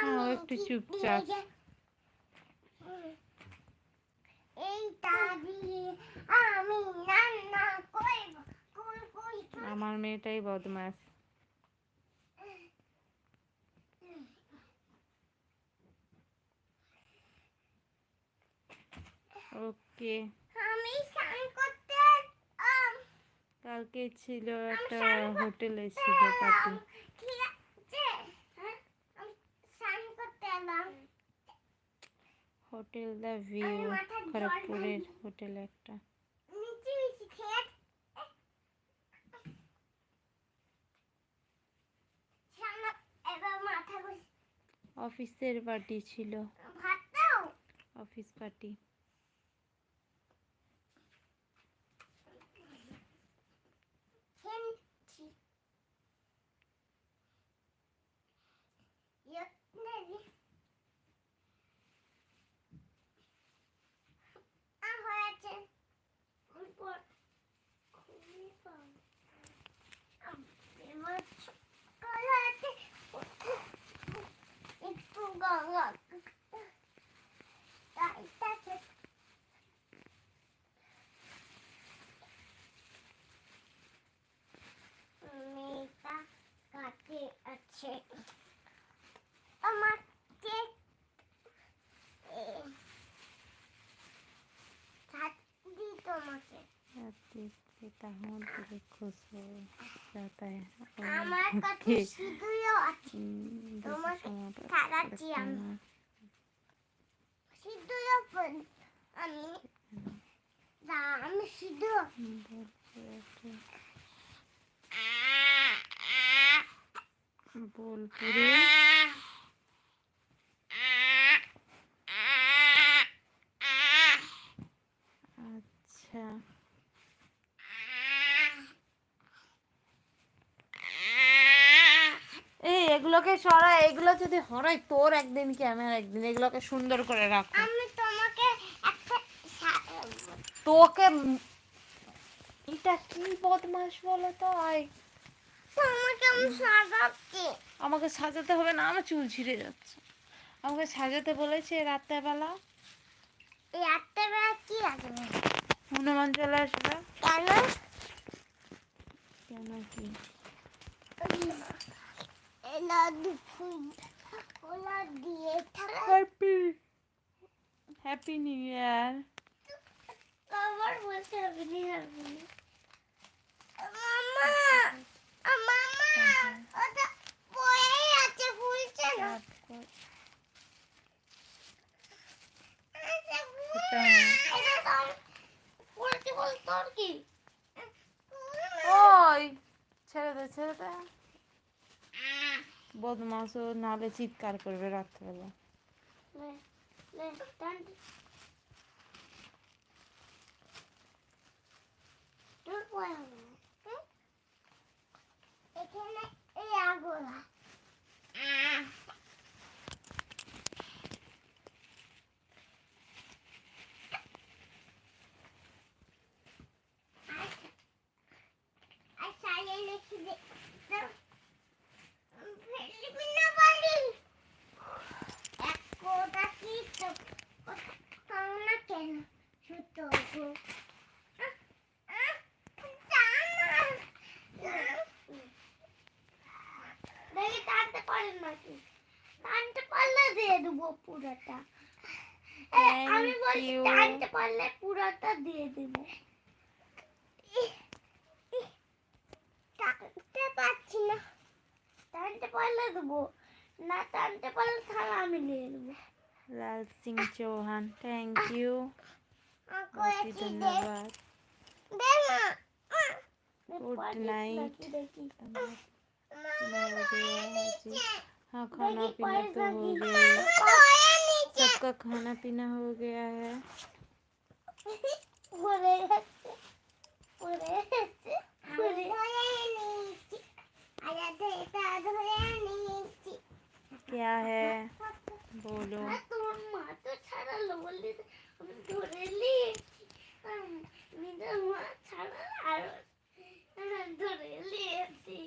ও একটু চুপচাপ। আমার মেয়েটাই বদমাস। ওকে, কালকে ছিল একটা হোটেলে ছিল পার্টি। হোটেল দ্য ভিউ, খড়গপুরের হোটেল একটা। অফিসের পার্টি ছিল, অফিস পার্টি। पिता हूँ तेरे खुश हो जाता है बोलपुरे अच्छा এগুলোকে সরা, এগুলো যদি হরাই তোর একদিন কি আমার একদিন। এগুলোকে সুন্দর করে রাখো। আমি তোমাকে একটা তোকে এটা কি বদমাশ বলো তো। তোমাকে আমি সাজাচ্ছি। আমাকে সাজাতে হবে না, আমার চুল ছিঁড়ে যাচ্ছে। আমাকে সাজাতে বলেছে রাত্রেবেলা। এই রাত্রেবেলা কি আসবে? হনুমান চলে আসবে। কেন? কেন কি? Happy new year. কবার বলতে হ্যাপি নিউ ইয়ার? মামা মামা ওটা পড়েই আছে, ভুলছে না। ওই ছেড়ে দে ছেড়ে দে। বদমাস, ও নালে চিৎকার করবে রাত্রেবেলা। এখানে এই আগোলা পুরোটা। আমি বলি টানতে পারলে পুরোটা দিয়ে দেব। টানতে পারছি না, টানতে পারলে দেবো, না টানতে পারলে থালা আমি নিয়ে নেবো। লাল সিং চৌহান, থ্যাংক ইউ, ধন্যবাদ। Good night. हाँ खाना पीना तो हो गया, सबका खाना पीना हो गया है। क्या है बोलो? ধরে নিয়েছি।